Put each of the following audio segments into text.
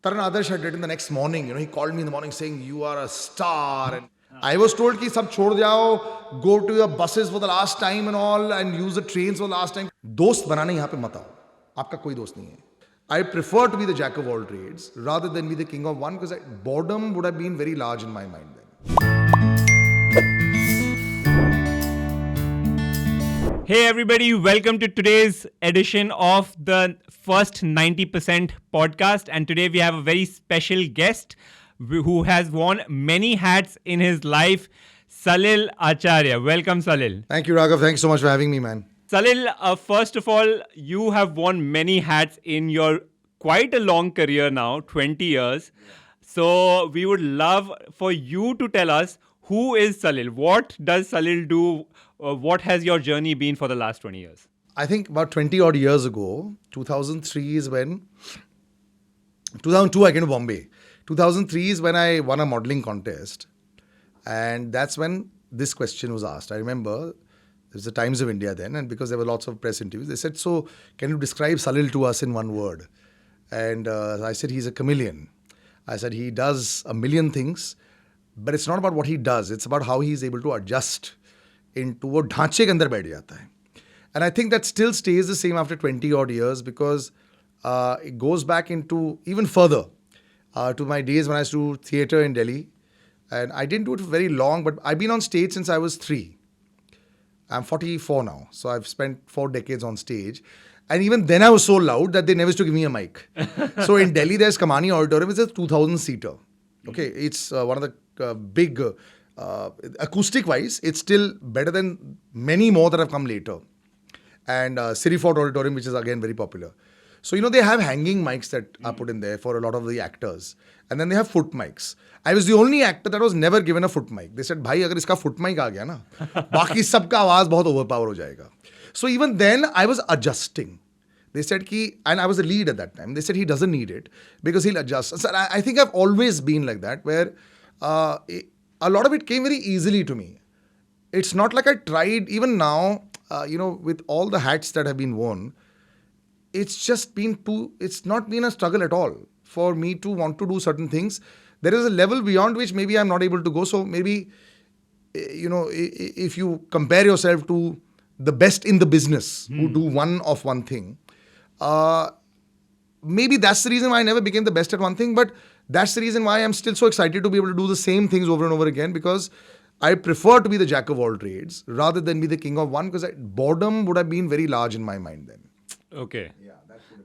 Taran Adarsh had written the next morning, he called me in the morning saying, "You are a star." And I was told कि सब छोड़ जाओ, go to your buses for the last time and all, and use the trains for the last time. दोस्त बनाने यहाँ पे मत आओ, आपका कोई दोस्त नहीं है. I prefer to be the jack of all trades rather than be the king of one, because boredom would have been very large in my mind then. Hey everybody, welcome to today's edition of the First 90% podcast. And today we have a very special guest who has worn many hats in his life, Salil Acharya. Welcome, Salil. Thank you, Raghav. Thanks so much for having me, man. Salil, first of all, you have worn many hats in your quite a long career now, 20 years. So we would love for you to tell us, who is Salil? What does Salil do? What has your journey been for the last 20 years? I think about 20 odd years ago, 2003 is when, 2002 I came to Bombay. 2003 is when I won a modeling contest. And that's when this question was asked. I remember, it was the Times of India then, and because there were lots of press interviews, they said, "So, can you describe Salil to us in one word?" And I said, "He's a chameleon." I said, "He does a million things, but it's not about what he does. It's about how he's able to adjust into वो ढांचे के अंदर बैठ जाता है." And I think that still stays the same after 20 odd years, because it goes back into even further to my days when I used to do theatre in Delhi. And I didn't do it for very long, but I've been on stage since I was 3. I'm 44 now, so I've spent 4 decades on stage. And even then I was so loud that they never used to give me a mic. So in Delhi, there's Kamani Auditorium. It's a 2,000-seater. Okay, it's one of the big, acoustic-wise, it's still better than many more that have come later. And City Fort Auditorium, which is again very popular. So, they have hanging mics that are put in there for a lot of the actors. And then they have foot mics. I was the only actor that was never given a foot mic. They said, "Bhai, agar iska foot mic aa gaya na, baaki sabka awaaz bahut overpower ho jayega." So even then, I was adjusting. They said and I was the lead at that time. They said he doesn't need it because he'll adjust. So I think I've always been like that, where a lot of it came very easily to me. It's not like I tried, even now, with all the hats that have been worn, it's not been a struggle at all for me to want to do certain things. There is a level beyond which maybe I'm not able to go. So maybe, if you compare yourself to the best in the business who do one thing, maybe that's the reason why I never became the best at one thing. But that's the reason why I'm still so excited to be able to do the same things over and over again, because I prefer to be the jack of all trades rather than be the king of one, because boredom would have been very large in my mind then. Okay. Yeah,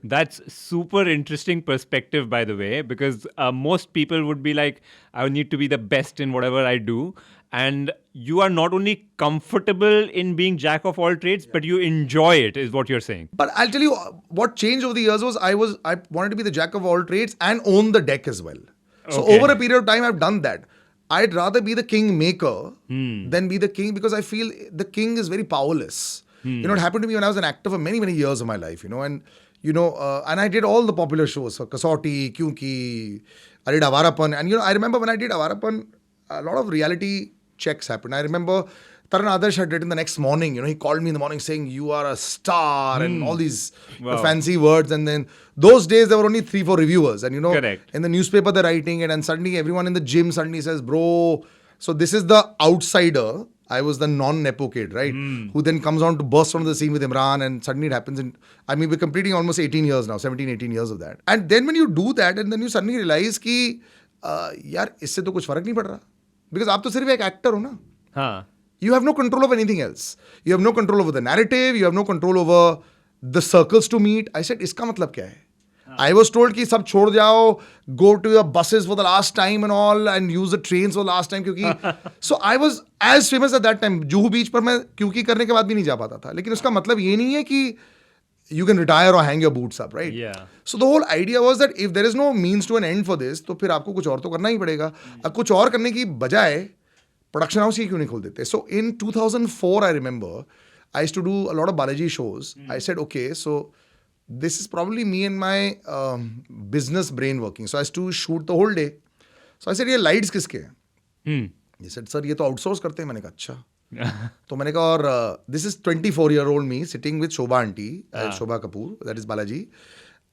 that's super interesting perspective, by the way, because most people would be like, I need to be the best in whatever I do. And you are not only comfortable in being jack of all trades, but you enjoy it, is what you're saying. But I'll tell you what changed over the years was I wanted to be the jack of all trades and own the deck as well. So over a period of time, I've done that. I'd rather be the king maker than be the king, because I feel the king is very powerless. It happened to me when I was an actor for many, many years of my life, and I did all the popular shows, so Kasauti, Kyunki, I did Avarapan. And, I remember when I did Avarapan, a lot of reality checks happened. I remember Taran Adarsh had written the next morning, he called me in the morning saying, "You are a star," and all these fancy words. And then those days, there were only 3-4 reviewers. And, Correct. In the newspaper, they're writing it. And suddenly everyone in the gym suddenly says, "Bro." So this is the outsider. I was the non-Nepo kid, right? Who then comes on to burst onto the scene with Imran, and suddenly it happens. We're completing almost 18 years now, 17, 18 years of that. And then when you do that, and then you suddenly realize कि यार इससे तो कुछ फर्क नहीं पड़ रहा, because आप तो सिर्फ एक actor हो ना. हाँ. You have no control over anything else. You have no control over the narrative. You have no control over the circles to meet. I said, इसका मतलब क्या है? I was told कि सब छोड़ जाओ, go to your buses for the last time and all, and use the trains for the last time, क्योंकि so I was as famous at that time. Juhu बीच पर मैं क्योंकि करने के बाद भी नहीं जा पाता था, लेकिन उसका मतलब ये नहीं है कि you can retire or hang your boots up, right? Yeah. So the whole idea was that if there is no means to an end for this, तो फिर आपको कुछ और तो करना ही पड़ेगा. अब कुछ और करने की बजाय प्रोडक्शन हाउस ही क्यों नहीं खोल देते? So in 2004, I remember, I used to do a lot of Balaji shows. I said, okay, so this is probably me and my business brain working. So I used to shoot the whole day. So I said, ये lights किसके हैं? He said, sir, ये तो outsource करते हैं. मैंने कहा, अच्छा. तो मैंने कहा, और this is 24-year-old me sitting with Shobha auntie, Shobha Kapoor, that is Balaji.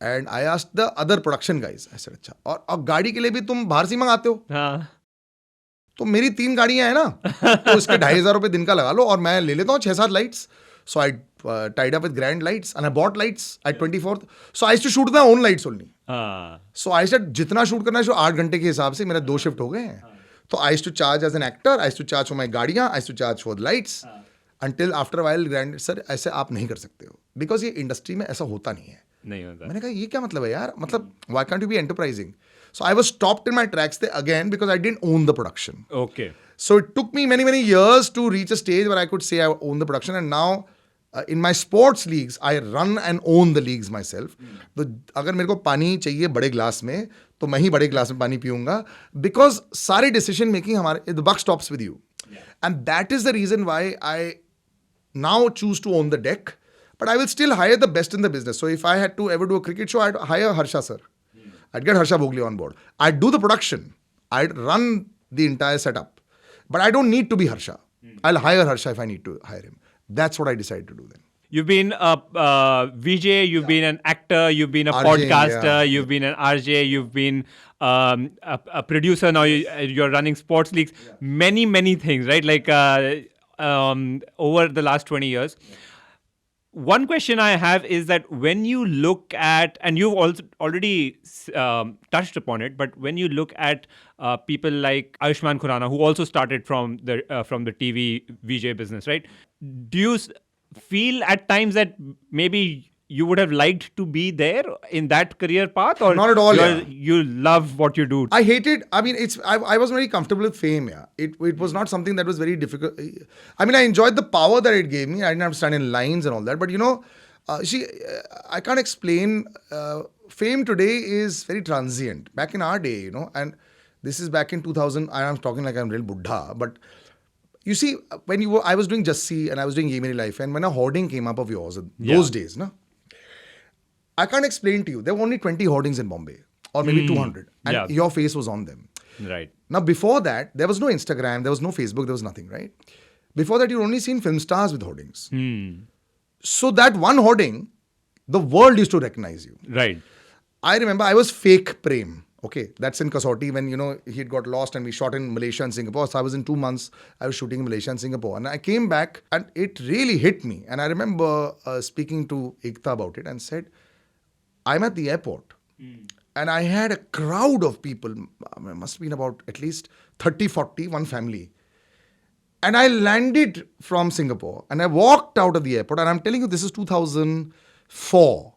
And I asked the other production guys, I said अच्छा, और गाड़ी के लिए भी तुम बाहर से मंगाते हो? हाँ. तो मेरी 3 गाड़ियां हैं ना, तो इसके 2,500 रुपये दिन का लगा लो और मैं ले लेता हूँ 6-7 lights. So I tied up with grand lights and I bought lights at 24th. So I used to shoot my own lights only. हाँ. So I said जितना शूट करना है 8 घंटे के हिसाब से, मेरा 2 शिफ्ट हो गए हैं. तो I used to charge as an actor, I used to charge for my गाड़ियाँ, I used to charge for the lights. Until after a while grand sir ऐसे आप नहीं कर सकते हो, बिकॉज ये इंडस्ट्री में ऐसा होता नहीं है. नहीं होता. मैंने कहा ये क्या मतलब है यार, मतलब why can't you be enterprising? So I was stopped in my tracks there again because I didn't own the production. Okay. So it took me many years to reach a stage where I could say I own the production, and now in my sports leagues I run and own the leagues myself. तो अगर मेरे को पानी चाहिए बड़े glass में तो मैं ही बड़े ग्लास में पानी पीऊंगा, बिकॉज सारी डिसीजन मेकिंग हमारे, the buck stops with you, and that is the reason why I now choose to own the deck, but I will still hire the best in the business. So if I had to ever do a cricket show, I'd hire Harsha sir. I'd get Harsha Bhogle on board. I'd do the production. I'd run the entire setup. But I don't need to be Harsha. I'll hire Harsha if I need to hire him. That's what I decided to do then. You've been a VJ, you've been an actor, you've been a RJ, podcaster, yeah. you've been an RJ, you've been a producer, now you're running sports leagues, many things, right? Like over the last 20 years. One question I have is that when you look at, and you've also already touched upon it, but when you look at people like Ayushmann Khurrana, who also started from the TV VJ business, right? Do you feel at times that maybe you would have liked to be there in that career path, or Not at all, yeah. you love what you do? I hated, I mean, I was very comfortable with fame, yeah. It was not something that was very difficult. I mean, I enjoyed the power that it gave me. I didn't have to stand in lines and all that. But, you know, I can't explain. Fame today is very transient. Back in our day, you know, and this is back in 2000. I'm talking like I'm real buddha. But you see, when I was doing Jassi and I was doing Ye Meri Life, and when a hoarding came up of yours, those days, no? I can't explain to you. There were only 20 hoardings in Bombay, or maybe 200, and your face was on them. Right. Now, before that, there was no Instagram, there was no Facebook, there was nothing, right? Before that, you'd only seen film stars with hoardings. So that one hoarding, the world used to recognize you. Right. I remember I was fake Prem. Okay, that's in Kasauti when, you know, he'd got lost and we shot in Malaysia and Singapore. So I was in 2 months, I was shooting in Malaysia and Singapore. And I came back and it really hit me. And I remember speaking to Ekta about it and said, I'm at the airport and I had a crowd of people. It must have been about at least 30, 40, one family. And I landed from Singapore and I walked out of the airport, and I'm telling you, this is 2004.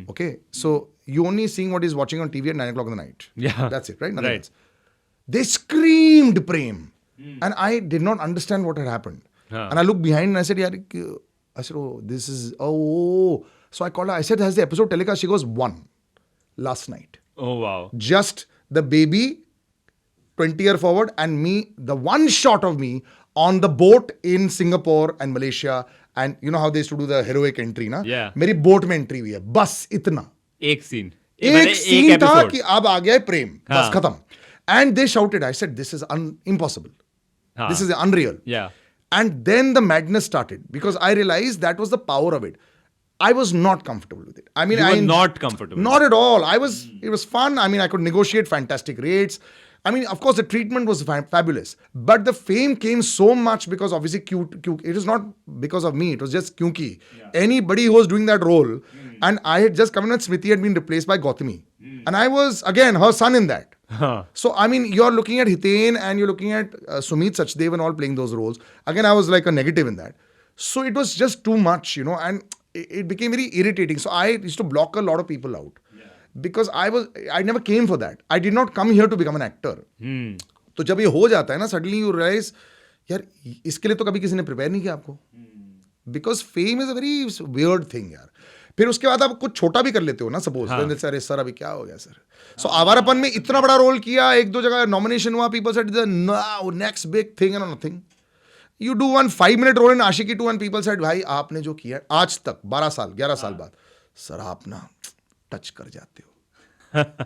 Okay. So you only seeing what is watching on TV at 9 o'clock in the night. Yeah. That's it, right? Nothing Right. else. They screamed Prem. And I did not understand what had happened. And I looked behind and I said, oh, this is, oh. So I called her. I said, has the episode telecast? She goes, 1 last night. Oh, wow. Just the baby 20 year forward and me, the one shot of me on the boat in Singapore and Malaysia. And you know how they used to do the heroic entry, na? Yeah. मेरी boat में entry हुई है, बस इतना. एक scene. एक scene था episode. कि अब आ गया है प्रेम, बस खत्म. And they shouted. I said, this is impossible. This is unreal. Yeah. And then the madness started because I realized that was the power of it. I was not comfortable with it. I mean, You were not comfortable. Not at all. It was fun. I mean, I could negotiate fantastic rates. I mean, of course, the treatment was fabulous. But the fame came so much because obviously it was not because of me. It was just kyunki. Anybody who was doing that role, and I had just come in and Smriti had been replaced by Gautami. And I was, again, her son in that. So, I mean, you're looking at Hiten and you're looking at Sumit Sachdev and all playing those roles. Again, I was like a negative in that. So it was just too much, you know, and it became very irritating. So I used to block a lot of people out. Because I never came for that. I did not come here to become an actor. तो जब ये हो जाता है ना, suddenly you realize, यार इसके लिए तो कभी किसी ने प्रिपेयर नहीं किया आपको. Because fame is a very weird thing, यार. फिर उसके बाद आप कुछ छोटा भी कर लेते हो ना, सपोज अरे सर अभी क्या हो गया सर. सो आवारापन में इतना बड़ा रोल किया, 1-2 जगह नॉमिनेशन हुआ, people said the next big thing and nothing. You do one 5-minute role in Ashiki 2 and people said, भाई आपने जो किया आज तक 12 साल 11 साल बाद, सर आप ना टच कर जाते हो.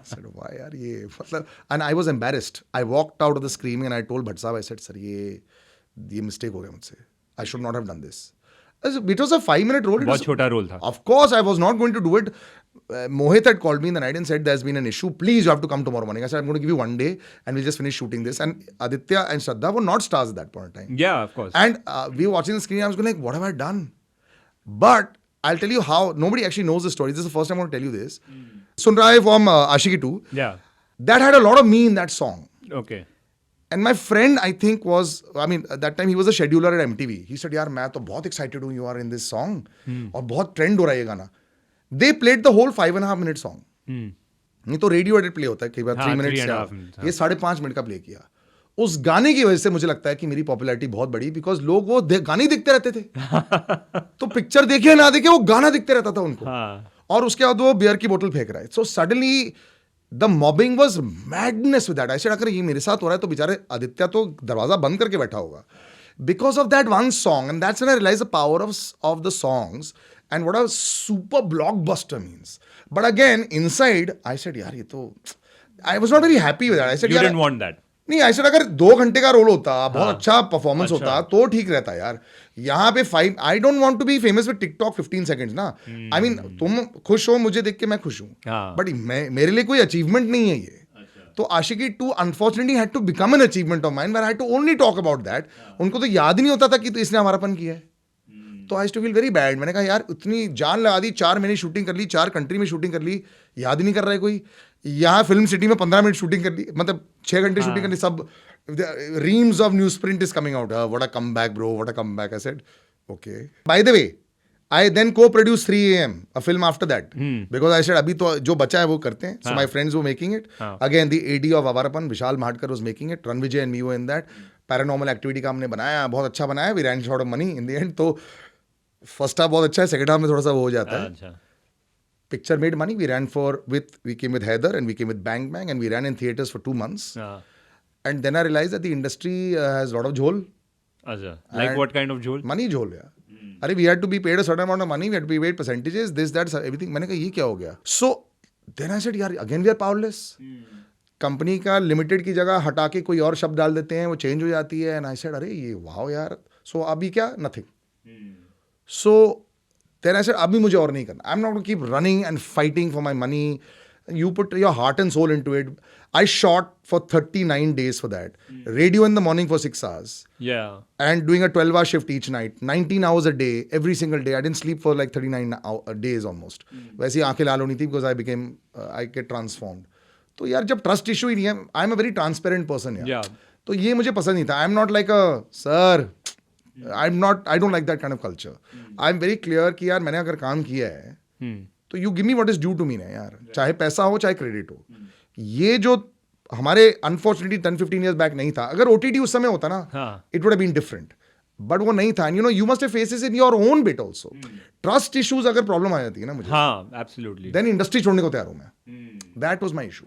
said, why यार ये मतलब, and I was embarrassed. I walked out of the screaming and I told Bhatt साहब, I said, सर ये mistake हो गया मुझसे. I should not have done this. It was a 5-minute role. It बहुत was, छोटा role था. of course, I was not going to do it. Mohit had called me in the night and said, "There's been an issue. Please, you have to come tomorrow morning." I said, "I'm going to give you one day, and we'll just finish shooting this." And Aditya and Shraddha were not stars at that point in time. Yeah, of course. And we were watching the screen. I was going like, "What have I done?" But I'll tell you how. Nobody actually knows the story. This is the first time I want to tell you this. Sun Ra Hai from Ashiki 2. Yeah. That had a lot of me in that song. Okay. And my friend, I think, was, I mean, at that time he was a scheduler at MTV. He said, "यार मैं तो बहुत excited हूँ, you are in this song, और बहुत trend हो रहा है ये गाना." They played the whole 5.5 minute song. नहीं तो रेडियो एडिट प्ले होता है कई बार 3 मिनट 3.5 minutes, ये 5.5 मिनट का प्ले किया. उस गाने की वजह से मुझे लगता है कि मेरी पॉपुलैरिटी बहुत बढ़ी, बिकॉज लोग वो गाने ही देखते रहते थे. तो पिक्चर देखे ना देखे वो गाना दिखते रहता था उनको. हाँ. और उसके बाद वो बियर की बोतल फेंक रहा है. So suddenly the mobbing was madness with that. I said अगर ये मेरे साथ हो रहा है तो बेचारे आदित्य तो दरवाजा बंद करके बैठा होगा. Because of that one song, and that's when I realized the power of the songs and what a super blockbuster means. But again, inside, I said, यार ये तो, I was not very happy with that. I said, You यार, didn't want that. नहीं, I said अगर 2 घंटे का role होता, बहुत अच्छा परफॉर्मेंस होता, तो ठीक रहता यार. यहाँ पे 5, I don't want to be famous with TikTok 15 seconds ना. I mean, तुम खुश हो मुझे देख के मैं खुश हूँ. हाँ. बट मेरे लिए कोई अचीवमेंट नहीं है ये. तो Aashiqui 2 unfortunately had to become an achievement of mine, where I had to only talk about that. उनको तो याद ही नहीं होता था कि तो इसने हमारापन किया है. तो आई टू फील वेरी बैड. मैंने कहा यार इतनी जान लगा दी, 4 महीने शूटिंग कर ली, 4 कंट्री में शूटिंग कर ली, याद ही नहीं कर रहा है कोई. यहाँ फिल्म सिटी में 15 मिनट शूटिंग कर ली, मतलब 6 घंटे शूटिंग कर ली. सब reams of news print is coming out. What a come back bro, what a come back. I said okay. By the way, I then co-produced 3 AM, a film after that. Because I said, अभी तो जो बचा है वो करते हैं. So my friends were making it. Again, the AD of Avarapan, Vishal Mahatkar was making it. Ranvijay and me were in that. Paranormal Activity का हमने बनाया, बहुत अच्छा बनाया. We ran short of money in the end. तो first half बहुत अच्छा है, second half में थोड़ा सा वो हो जाता है. अच्छा. Picture made money. We came with Heather and we came with Bang Bang and we ran in theaters for 2 months. And then I realized that the industry has a lot of jhol. अच्छा. Like what kind of jhol? Money jhol, yeah. अरे we had to be paid a certain amount of money, we had to be paid percentages, this that everything. मैंने कहा ये क्या हो गया. So then I said यार again we are powerless. Company का limited की जगह हटा के कोई और शब्द डाल देते हैं, वो चेंज हो जाती है. एंड आई सेड अरे ये वाओ यार. सो अभी क्या, nothing. So then I said अभी मुझे और नहीं करना. I am not keep running and fighting for my money. You put your heart and soul into it. I shot for 39 days for that. Radio in the morning for 6 hours. Yeah. And doing a 12-hour shift each night. 19 hours a day, every single day. I didn't sleep for like 39 days almost. वैसे ही आंखें लाल होनी थी because I get transformed. तो यार जब trust issue ही नहीं है, I am a very transparent person यार. Yeah. तो ये मुझे पसंद नहीं था. I am not like a sir, I don't like that kind of culture. I am very clear कि यार मैंने अगर काम किया है तो you give me what is due to me ना यार. चाहे पैसा हो चाहे क्रेडिट हो. ये जो हमारे अनफॉर्चुनेटली 10-15 ईयर्स बैक नहीं था. अगर ओटीटी उस समय होता ना, it would have been different. But वो नहीं था. You know you must have faces in your own bit also. Trust issues अगर प्रॉब्लम आ जाती है ना मुझे, हाँ, absolutely. देन इंडस्ट्री छोड़ने को तैयार हूं मैं. That was my issue.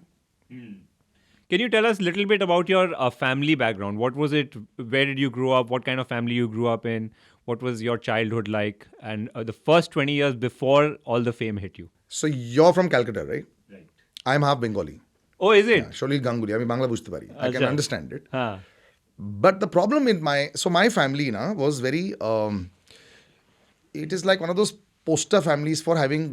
Can you tell us a little bit about your family background? What was it? Where did you grow up? What kind of family you grew up in? What was your childhood like? And the first 20 years before all the fame hit you? So you're from Calcutta, right? Right. I'm half Bengali. Oh, is it? Yeah, Sholil Ganguly. আমি বাংলা বুঝতে পারি. I can Acha. understand it. Huh. But the problem in my family was very, it is like one of those poster families for having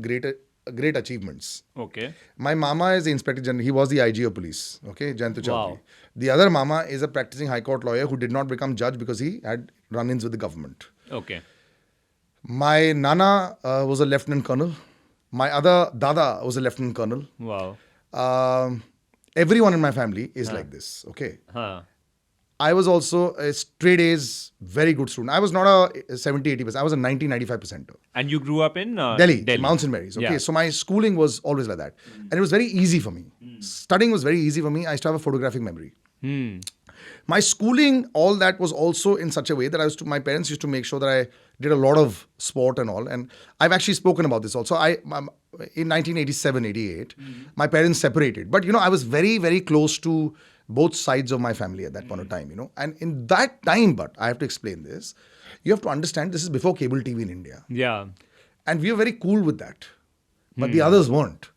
great achievements. Okay. My mama is the Inspector General. He was the IG of police. Okay, Jayantu Chowdhury. Wow. The other mama is a practicing High Court lawyer who did not become judge because he had run-ins with the government. Okay. My nana was a lieutenant colonel. My other dada was a lieutenant colonel. Wow. Everyone in my family is like this. Okay. Huh. I was also a straight A's, very good student. I was not a 70-80%. I was a 90-95%. And you grew up in Delhi, Mount St. Mary's. Okay, Yeah. so my schooling was always like that. And it was very easy for me. Studying was very easy for me. I used to have a photographic memory. My schooling, all that was also in such a way that my parents used to make sure that I did a lot of sport and all. And I've actually spoken about this also. In 1987-88, my parents separated. But, you know, I was very, very close to both sides of my family at that point of time, you know. And in that time, but I have to explain this, you have to understand this is before cable TV in India. Yeah. And we were very cool with that. But the others weren't.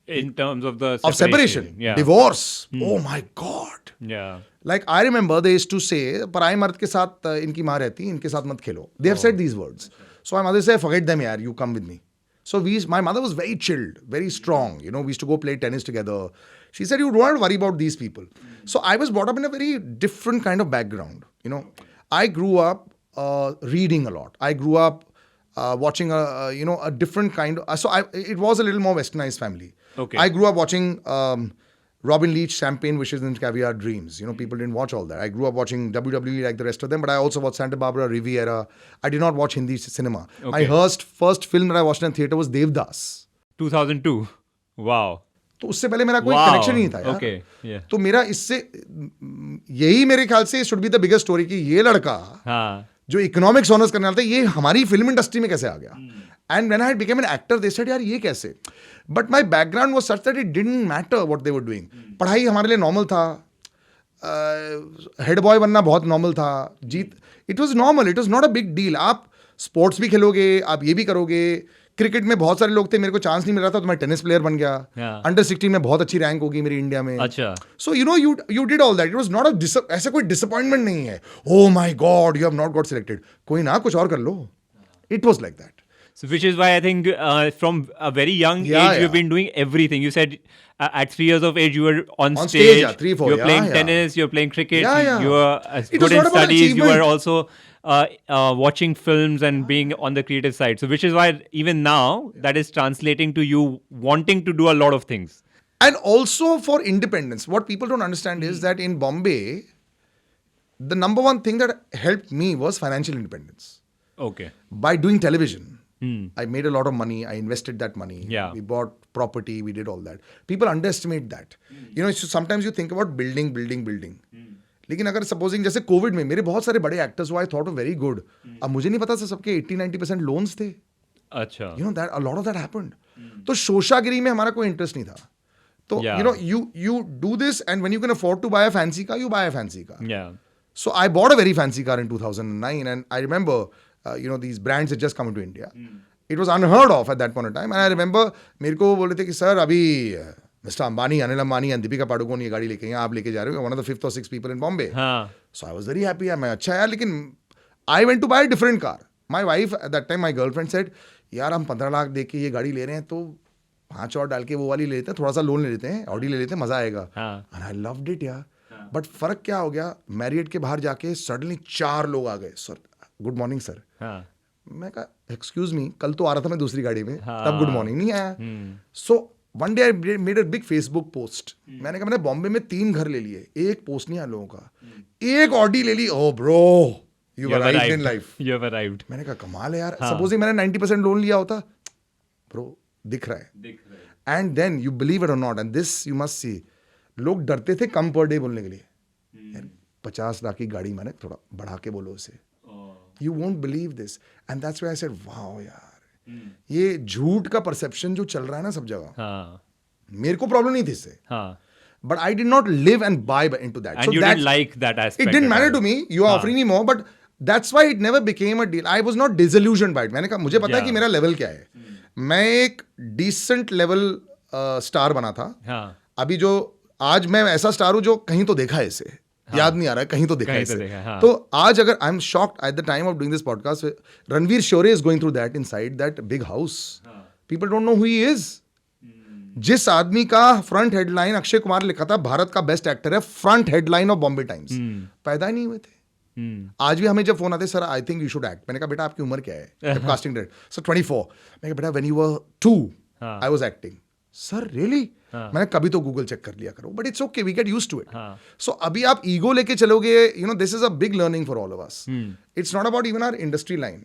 In terms of the of separation, Yeah. divorce. Oh my God. Yeah. Like I remember they used to say, पराये मर्द के साथ इनकी माँ रहती, इनके साथ मत खेलो. They have said these words. So my mother said, forget them, yaar. You come with me. So my mother was very chilled, very strong. You know, we used to go play tennis together. She said, you don't have to worry about these people. So I was brought up in a very different kind of background. You know, I grew up reading a lot. I grew up watching a different kind of. It was a little more westernized family. Okay. I grew up watching Robin Leach, Champagne Wishes and Caviar Dreams. You know, people didn't watch all that. I grew up watching WWE like the rest of them, but I also watched Santa Barbara, Riviera. I did not watch Hindi cinema. My first film that I watched in theatre was Devdas. 2002. Wow. तो उससे पहले मेरा कोई Wow. Connection नहीं था यार. Okay. Yeah. तो मेरा इससे यही मेरे ख्याल से should be the biggest story कि ये लड़का हाँ. जो इकोनॉमिक्स ऑनर्स करने वाला था ये हमारी फिल्म इंडस्ट्री में कैसे आ गया. And when I became an actor they said यार ये कैसे. But my background was such that it didn't matter what they were doing. पढ़ाई हमारे लिए नॉर्मल था. हेड बॉय बनना बहुत नॉर्मल था. It was normal. It was not a big deal. आप स्पोर्ट्स भी खेलोगे, आप ये भी करोगे. क्रिकेट में बहुत सारे लोग थे, मेरे को चांस नहीं मिल रहा था तो मैं टेनिस प्लेयर बन गया. अंडर 16 में बहुत अच्छी रैंक होगी मेरी इंडिया में. अच्छा. So you know you did all that. It was not a ऐसा कोई डिसअपॉइंटमेंट नहीं है. Oh my God you have not got selected. कोई ना कुछ और कर लो. It was like that. So, which is why I think from a very young age Yeah. you've been doing everything. You said at 3 years of age you were on On stage. stage, yeah, 3, 4, You were playing yeah. tennis. You were playing cricket. Yeah, yeah. You were It good was in not about studies. You were achievement. also watching films and being on the creative side. So, which is why even now that is translating to you wanting to do a lot of things. And also for independence. What people don't understand is that in Bombay, the number one thing that helped me was financial independence. Okay. By doing television. I made a lot of money. I invested that money. Yeah. We bought property. We did all that. People underestimate that. You know, sometimes you think about building. लेकिन अगर supposing जैसे Covid में मेरे बहुत सारे बड़े actors हुआ I thought very good. अब मुझे नहीं पता था सबके 80-90% लोन्स थे. अच्छा. You know that a lot of that happened. तो शोशागिरी में हमारा कोई इंटरेस्ट नहीं था. तो Yeah. you know you do this and when you can afford to buy a fancy car, you buy a fancy car. Yeah. So I bought a very fancy car in 2009 and I remember these brands had just come into India. It was unheard of at that point in time and I remember मेरे को बोले थे कि sir अभी mister Ambani, Anil Ambani and Deepika Padukone ये गाड़ी लेके हैं, आप लेके जा रहे हो. One of the 5th or 6th people in Bombay. हाँ. So I was very happy. मैं अच्छा यार. लेकिन I went to buy a different car. My wife at that time, my girlfriend said, यार हम 15 लाख दे के ये गाड़ी ले रहे हैं तो 5 और डाल के वो वाली ले लेते हैं, थोड़ा सा लोन ले लेते हैं, ऑडी ले लेते हैं, मजा आएगा. And I loved it यार. बट फर्क क्या हो गया, मैरियट के बाहर जाके सडनली 4 लोग आ गए. Sir good morning sir. मैं कहा एक्सक्यूज मी, कल तो आ रहा था मैं दूसरी गाड़ी में, तब गुड मॉर्निंग नहीं आया. So one day I made a big Facebook post. मैंने कहा मैंने बॉम्बे में 3 घर ले लिए, एक पोस्ट नहीं आया लोगों का, एक ऑडी ले ली. Oh bro you arrived in life. You have arrived. मैंने कहा कमाल है यार. सपोजिंग मैंने 90% लोन लिया होता, ब्रो दिख रहा है. And then you believe it or not, and this you must see, लोग डरते थे कम पर डे बोलने के लिए. यार 50 लाख की गाड़ी, मैंने थोड़ा बढ़ा के बोलो उसे. You won't believe this. And that's why I said, wow यार, ये झूठ का परसेप्शन जो चल रहा है ना सब जगह, मेरे को प्रॉब्लम नहीं थी इससे. But I did not live and buy into that. And so you didn't like that aspect. It didn't matter to me. You are offering me more, but that's why it never became a deal. I was not disillusioned by it. मैंने कहा मुझे पता है कि मेरा level क्या है. मैं एक डिसेंट लेवल स्टार बना था. अभी जो आज मैं ऐसा स्टार हूं जो कहीं तो देखा है इसे, याद नहीं आ रहा है, कहीं तो देखा है इसे. तो आज अगर I am shocked at the time of doing this podcast, Ranveer Shorey is going through that inside that big house. People don't know who he is. जिस आदमी का फ्रंट हेडलाइन अक्षय कुमार लिखा था भारत का बेस्ट एक्टर है, front headline of Bombay times, पैदा ही नहीं हुए थे. आज भी हमें जब फोन आते sir I think you should act. मैंने कहा बेटा आपकी उम्र क्या है? Casting director. सर 24. मैं कहा बेटा when you were 2 I was acting. Sir really? मैंने कभी तो गूगल चेक कर लिया करो, but it's okay, we get used to it. So अभी आप ईगो लेके चलोगे, you know this is a big learning for all of us. It's not about even our industry line.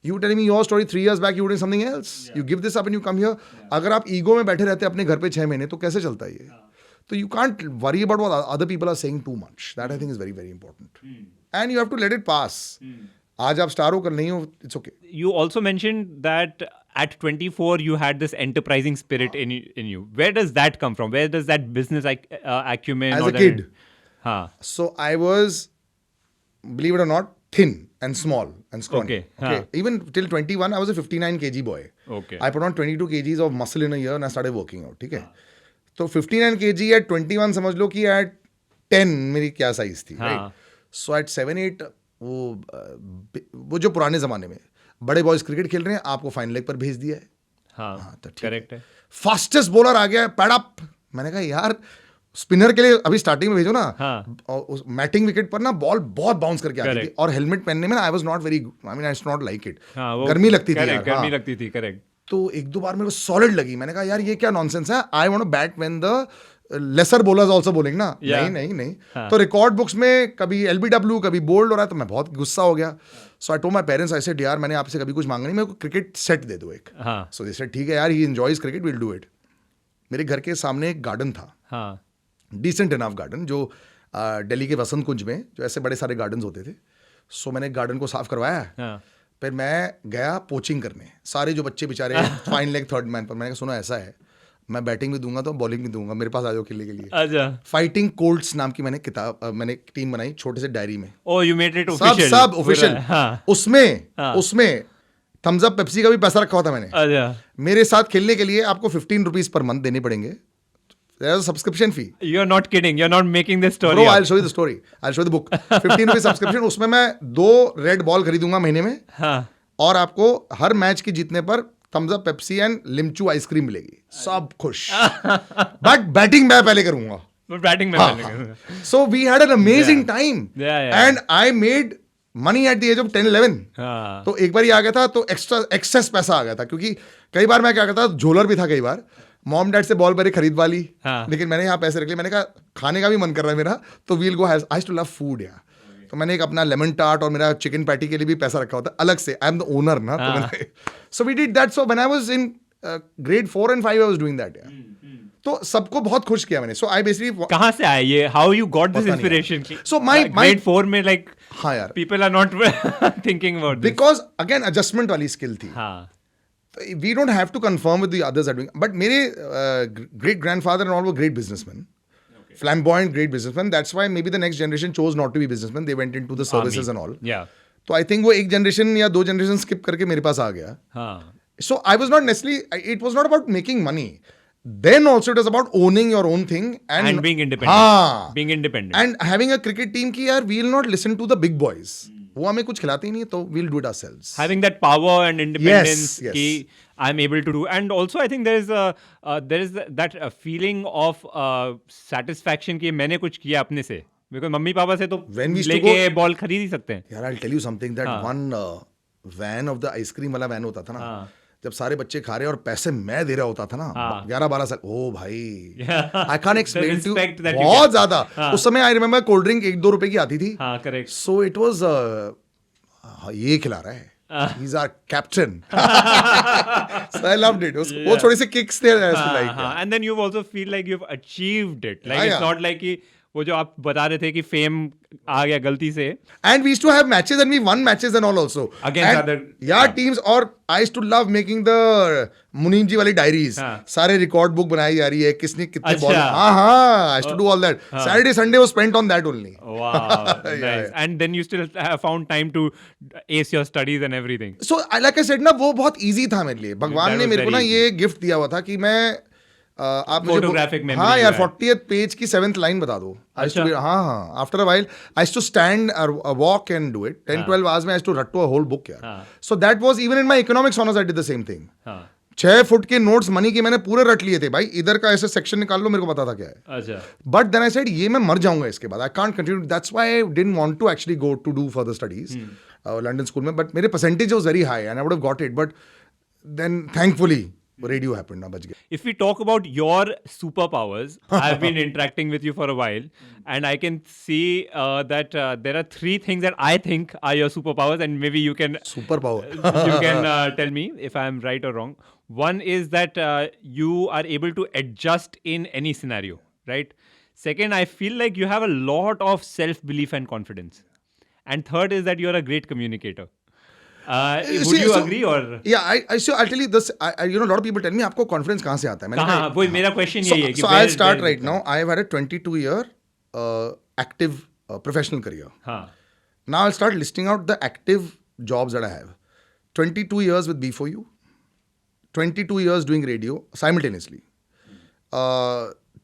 You telling me your story 3 years back, you were doing something else. You give this up and you come here. अगर आप ego में बैठे रहते अपने घर पे 6 महीने, तो कैसे चलता है ये? तो you can't worry about what other people are saying too much. That I think is very very important. And you have to let it pass. आज आप स्टार हो, कल नहीं हो, it's okay. You also mentioned that at 24 you had this enterprising spirit in you. Where does that come from? Where does that business acumen? As a kid. हाँ. So I was, believe it or not, thin. and small and scrawny. Okay, Even till 21, I was a 59 kg boy. Okay. I put on 22 kgs of muscle in a year and I started working out. ठीक है. तो 59 kg at 21 समझ लो कि at 10 मेरी क्या size थी. Right? So at 7-8 वो जो पुराने जमाने में बड़े बॉयज क्रिकेट खेल रहे हैं, आपको फाइनल लेग पर भेज दिया है. हाँ, तो ठीक करेक्ट है. फास्टेस्ट बॉलर आ गया, पैड अप. मैंने कहा यार स्पिनर के लिए अभी स्टार्टिंग में भेजो ना. और उस मैटिंग विकेट पर ना बॉल बहुत बाउंस करके आती थी और हेलमेट पहनने में ना I was not very, I mean I not like it. गर्मी लगती थी यार. गर्मी लगती थी, करेक्ट. तो एक दो बार मेरे को सॉलिड लगी. मैंने कहा यार ये क्या नॉनसेंस है. I want to bat when the lesser bowlers also bowling ना. नहीं. तो रिकॉर्ड बुक्स में कभी एलबीडब्ल्यू कभी बोल्ड हो रहा है, तो मैं बहुत गुस्सा हो गया. So I told my parents, I said यार मैंने आपसे कभी कुछ मांगा नहीं, मेरे को क्रिकेट सेट दे दो एक. सो दे सेड ठीक है यार, he enjoys cricket, will do it. मेरे घर के सामने एक गार्डन था, डिसेंट इनफ गार्डन, जो दिल्ली के वसंत कुंज में जो ऐसे बड़े सारे गार्डन्स होते थे. सो मैंने गार्डन को साफ करवाया. फिर मैं गया पोचिंग करने. सारे जो बच्चे बेचारे फाइन लेग थर्ड मैन पर, मैंने कहा सुनो ऐसा है, मैं बैटिंग भी दूंगा तो बॉलिंग भी दूंगा, मेरे पास आ जाओ खेलने के लिए. अच्छा. फाइटिंग कोल्ट्स नाम की मैंने मैंने टीम बनाई छोटे से डायरी में. ओह, यू मेड इट ऑफिशियल. सब ऑफिशियल. उसमें थम्स अप पेप्सी का भी पैसा रखा हुआ था मैंने. अच्छा. मेरे साथ खेलने के लिए आपको 15 रुपीज पर मंथ देने पड़ेंगे. There's a subscription fee. You're not kidding. You're not making this story. Bro, up. I'll show you the story. I'll show you the book. 15 rupees subscription. उसमें मैं 2 रेड बॉल खरीदूंगा महीने में. और आपको हर match के जीतने पर थम्स अप पेप्सी एंड लिमचू आइसक्रीम मिलेगी. सब खुश. बट बैटिंग मैं पहले करूंगा. बैटिंग में पहले करूंगा. So we had an amazing time. Yeah. And I made money at the age of 10-11. तो एक बार ही आ गया था, तो एक्सेस पैसा आ गया था. क्योंकि कई बार मैं क्या करता, झोलर भी था कई बार. मॉम डैड से बॉल मेरे खरीदवा ली. लेकिन मैंने यहाँ पैसे रख लिए. मैंने कहा खाने का भी मन कर रहा है मेरा, तो we'll go. I too love food यार. तो मैंने एक अपना लेमन टार्ट और मेरा चिकन पैटी के लिए भी पैसा रखा होता अलग से. आई एम द ओनर ना. तो मैंने so we did that. So when I was in grade 4 and 5 I was doing that यार. तो सबको बहुत खुश किया मैंने. सो आई बेसिकली कहाँ से आया ये, how you got this inspiration? So my grade 4 में लाइक हाँ यार, people are not thinking about this. Because again adjustment वाली स्किल थी. हाँ. We don't have to confirm with the others are doing. But मेरे great grandfather and all were great businessmen. Okay. Flamboyant great businessmen. That's why maybe the next generation chose not to be businessmen. They went into the services and all. Yeah. तो I think वो एक generation या 2 generation skip करके मेरे पास आ गया. So I was not necessarily, it was not about making money. Then also it was about owning your own thing and being independent. Being independent. And having a cricket team कि यार we will not listen to the big boys. वो हमें कुछ खिलाते ही नहीं, तो we'll do it ourselves. Having that power and independence कि I'm able to do. And also I think there is that feeling of satisfaction कि मैंने कुछ किया अपने से. Because मम्मी पापा से तो लेके बॉल खरीद ही सकते हैं. यार I'll tell you something that one van of the ice cream वाला van होता था ना, जब सारे बच्चे खा रहे और पैसे मैं दे रहा होता था ना, 11-12 साल. ओ भाई, I can't explain to you. बहुत ज्यादा. उस समय I remember कोल्ड ड्रिंक 1-2 रुपए की आती थी. हाँ, correct. So it was ये खिला रहा है. He's our captain. So I loved it. वो थोड़े से kicks थे like. And then you also feel like you've achieved it. Like it's not like कि वो जो आप बता रहे थे कि फेम आ गया गलती से. And we used to have matches and we won matches and all also. Against other. Yeah, teams. और I used to love making the मुनीम जी वाली डायरीज. सारे रिकॉर्ड बुक बनाई जा रही है, किसने कितने बॉल. हाँ, I used to do all that. Saturday, Sunday was spent on that only. Wow, nice. And then you still have found time to ace your studies and everything. So like I said ना, वो बहुत easy था मेरे लिए. भगवान ने मेरे को ना ये गिफ्ट दिया हुआ था कि मैं आप फोटोग्राफिक मेमोरी. हाँ यार, 40th पेज की 7th लाइन बता दो. हाँ, after a while I used to stand और walk and do it. 10-12 hours में आई यूज्ड टू रट्टू अ होल बुक यार. So that was even in my economics honours. I did the same thing. 6 foot के notes मनी के मैंने पूरे रट लिए थे भाई. इधर का ऐसे सेक्शन निकाल लो, मेरे को पता था क्या है. अच्छा. बट देन आई सेड ये मैं मर जाऊंगा इसके बाद. I can't continue. That's why I didn't want to actually go to do further studies London school में. बट मेरे percentage was very high and I would have got it. But then thankfully radio happened na, bach gaya. If we talk about your superpowers, I've been interacting with you for a while and I can see that there are 3 things that I think are your superpowers, and maybe you can you can tell me if I am right or wrong. One is that you are able to adjust in any scenario, right? Second, I feel like you have a lot of self-belief and confidence. And third is that you're a great communicator. Would you agree or? Yeah, I'll tell you this. You know, a lot of people tell me, आपको confidence कहाँ से आता है? कहाँ? वो मेरा question यही है कि. So I'll start right now. I've had a 22-year active professional career. हाँ. Now I'll start listing out the active jobs that I have. 22 years with B4U, 22 years doing radio simultaneously.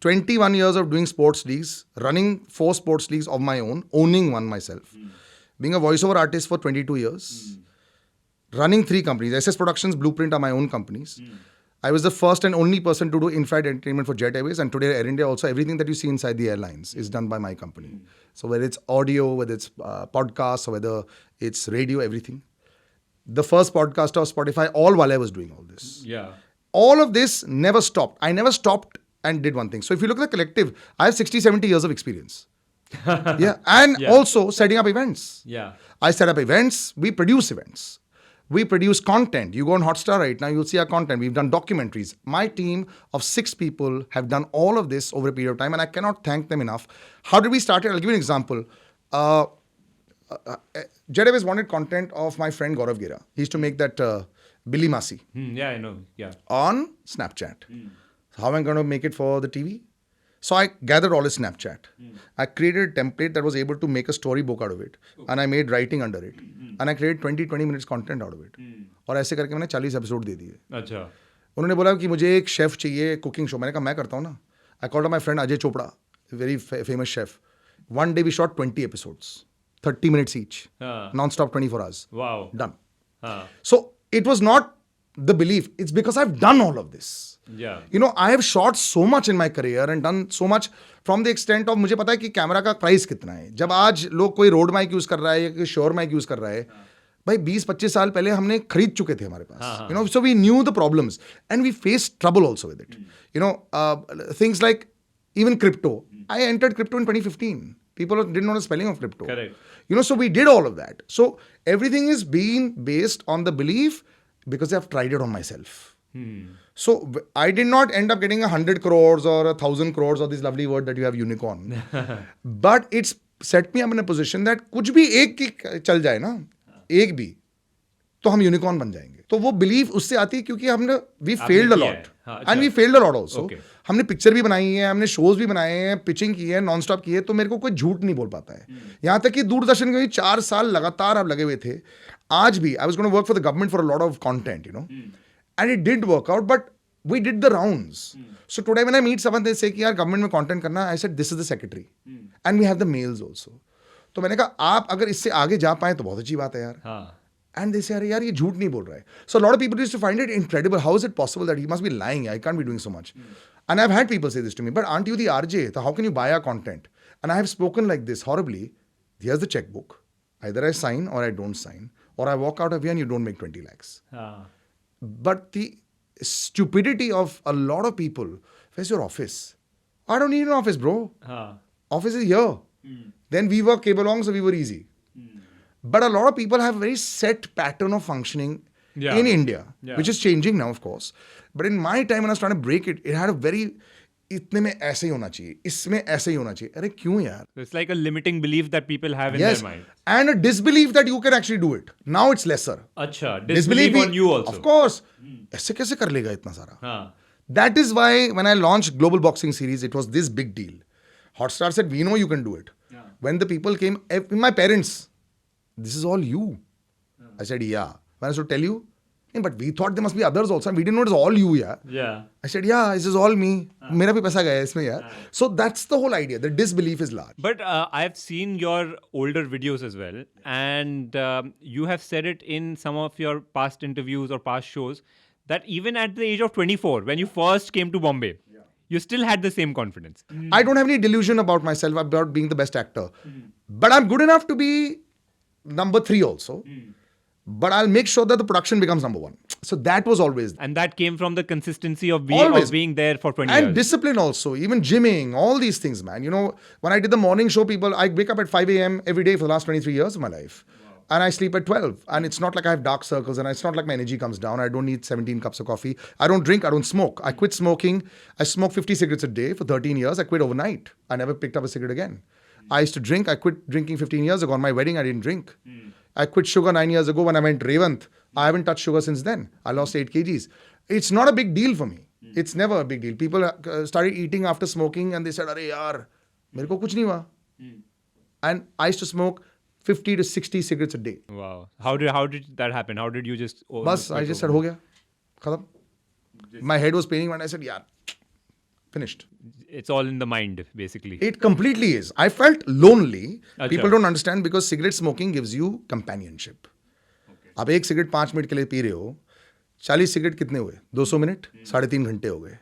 21 years of doing sports leagues, running 4 sports leagues of my own, owning one myself. Being a voiceover artist for 22 years. Running 3 companies. SS Productions, Blueprint are my own companies. I was the first and only person to do in-flight entertainment for Jet Airways, and today Air India also. Everything that you see inside the airlines is done by my company. So whether it's audio, whether it's podcasts, or whether it's radio, everything. The first podcast of Spotify, all while I was doing all this. Yeah. All of this never stopped. I never stopped and did one thing. So if you look at the collective, I have 60, 70 years of experience. Yeah. And Yeah. also setting up events. Yeah. I set up events. We produce events. We produce content. You go on Hotstar right now, you'll see our content. We've done documentaries. My team of 6 people have done all of this over a period of time, and I cannot thank them enough. How did we start it? I'll give you an example. Jet Airways wanted content of my friend Gaurav Gera. He used to make that Billy Masi Yeah, I know. Yeah. on Snapchat. How am I going to make it for the TV? So I gathered all his Snapchat. I created a template that was able to make a storybook out of it. And I made writing under it. And I created 20 minutes content out of it. और ऐसे करके मैंने 40 episode they दिए. अच्छा. उन्होंने बोला कि मुझे एक शेफ चाहिए कुकिंग शो. मैंने कहा मैं करता हूँ ना. I called up my friend Ajay Chopra, a very famous chef. One day we shot 20 episodes, 30 minutes each, non-stop 24 hours. Wow. Done. So it was not the belief. It's because I've done all of this. Yeah. You know, I have shot so much in my career and done so much from the extent of मुझे पता है कि camera का price कितना है. जब आज लोग कोई रोड माइक यूज कर रहा है या कोई श्योर माइक यूज कर रहा है, भाई 20-25 साल पहले हमने खरीद चुके थे हमारे पास. You know, so we knew the problems and we faced trouble also with it. You know, things like even crypto. I entered crypto in 2015. People didn't know the spelling of crypto. Correct. You know, so we did all of that. So everything is being based on the belief because I've tried it on myself. So I did not end up getting 100 crores or 1,000 crores or this lovely word that you have unicorn. But it's set me up in a position that कुछ भी एक की चल जाए ना, एक भी, तो हम यूनिकॉर्न बन जाएंगे. तो वो बिलीव उससे आती है क्योंकि हमने we failed a lot and we failed a lot also. हमने पिक्चर भी बनाई है, हमने शोज भी बनाए हैं, पिचिंग की है, नॉन स्टॉप की है. तो मेरे को कोई झूठ नहीं बोल पाता है. यहाँ तक कि दूरदर्शन के 4 साल लगातार आप लगे हुए थे. आज भी I was going to work for the government for a lot of content, you know, and it did work out, but we did the rounds. So today when I meet someone, they say कि यार government में content करना, I said this is the secretary and we have the mails also. तो मैंने कहा आप अगर इससे आगे जा पाए तो बहुत अच्छी बात है यार. And they say अरे यार ये झूठ नहीं बोल रहा है. So a lot of people used to find it incredible. How is it possible that he must be lying? I can't be doing so much. And I've had people say this to me. But aren't you the RJ? So how can you buy our content? And I have spoken like this horribly. Here's the checkbook. Either I sign or I don't sign, or I walk out of here and you don't make 20 lakhs. But the stupidity of a lot of people, where's your office? I don't need an office, bro. Office is here. Then we were cable long, so we were easy. But a lot of people have a very set pattern of functioning in India, which is changing now, of course. But in my time when I was trying to break it, it had a very इतने में ऐसे ही होना चाहिए, इसमें ऐसे ही होना चाहिए. अरे क्यों यार? So it's like a limiting belief that people have in their mind. And a disbelief that you can actually do it. Now it's lesser. अच्छा, disbelief on you also. Of course. ऐसे कैसे कर लेगा इतना सारा? That is why when I launched Global Boxing Series, it was this big deal. Hotstar said, we know you can do it. When the people came, my parents, this is all you. I said, yeah. When I should tell you, but we thought there must be others also. And we didn't know it's all you, yeah. I said, yeah, this is all me. Mera bhi paisa gaya isme, yeah. So that's the whole idea. The disbelief is large. But I've seen your older videos as well. And you have said it in some of your past interviews or past shows that even at the age of 24, when you first came to Bombay, you still had the same confidence. I don't have any delusion about myself, about being the best actor. But I'm good enough to be number 3 also. But I'll make sure that the production becomes number 1. So that was always. And that came from the consistency of being there for 20 years. And discipline also, even gymming, all these things, man. You know, when I did the morning show, I wake up at 5 a.m. every day for the last 23 years of my life. Wow. And I sleep at 12. And it's not like I have dark circles and it's not like my energy comes down. I don't need 17 cups of coffee. I don't drink. I don't smoke. I quit smoking. I smoke 50 cigarettes a day for 13 years. I quit overnight. I never picked up a cigarette again. I used to drink. I quit drinking 15 years ago. On my wedding, I didn't drink. I quit sugar 9 years ago when I went Revant. I haven't touched sugar since then. I lost 8 kgs. It's not a big deal for me. It's never a big deal. People started eating after smoking and they said, "Arey yaar, mere ko kuch nahi hua." And I used to smoke 50 to 60 cigarettes a day. Wow. How did that happen? How did you just बस I just said हो गया, खत्म. My head was paining when I said यार, finished. It's all in the mind, basically. It completely is. I felt lonely. अच्छा. People don't understand because cigarette smoking gives you companionship. आप एक cigarette 5 minute के लिए P रहे हो, 40 cigarette कितने हुए? 200 मिनट, 3.5 घंटे हो गए.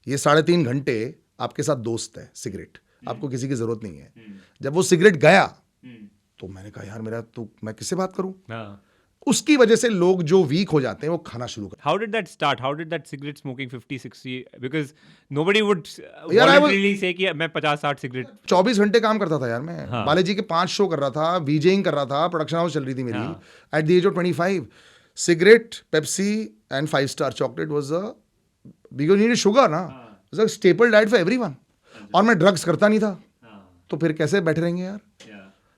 ये 3.5 घंटे आपके साथ दोस्त है सिगरेट. आपको किसी की जरूरत नहीं है. जब वो सिगरेट गया तो मैंने कहा यार मेरा तो मैं किससे बात करूं. हाँ. उसकी वजह से लोग जो वीक हो जाते हैं वो खाना शुरू कर. How did that start? How did that cigarette smoking 50, 60? Because nobody would यार, I was- voluntarily say कि मैं 50-60 सिगरेट. 24 घंटे काम करता था यार मैं. हाँ. बालाजी के 5 शो कर रहा था, वीजेइंग कर रहा था, प्रोडक्शन हाउस चल रही थी मेरी. At the age of 25, cigarette, Pepsi and 5-star chocolate was a because need sugar ना, was a staple diet for everyone. और मैं ड्रग्स करता नहीं था, तो फिर कैसे बैठे रहेंगे यार.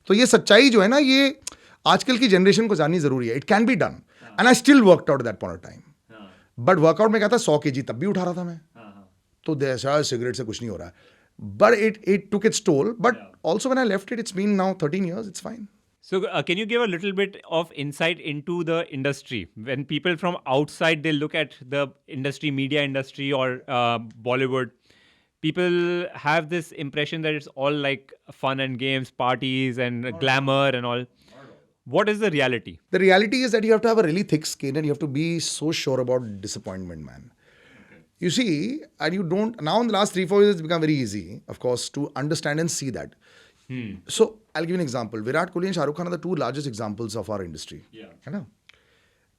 तो ये सच्चाई जो है ना, ये आजकल की जनरेशन को जाननी जरूरी है. It can be done and I still worked out that point of time. But workout में क्या था, 100 kg तब भी उठा रहा था मैं. तो शायद सिगरेट से कुछ नहीं हो रहा है. But it took its toll. But also when I left it, it's been now 13 years, it's fine. So, can you give a little bit of insight into the industry? When people from outside, they look at the industry, media industry or Bollywood, people have this impression that it's all like fun and games, parties and glamour and all. What is the reality? The reality is that you have to have a really thick skin and you have to be so sure about disappointment, man. You see, and you don't, now in the last 3-4 years, it's become very easy, of course, to understand and see that. So, I'll give you an example. Virat Kohli and Shah Rukh Khan are the 2 largest examples of our industry. You know?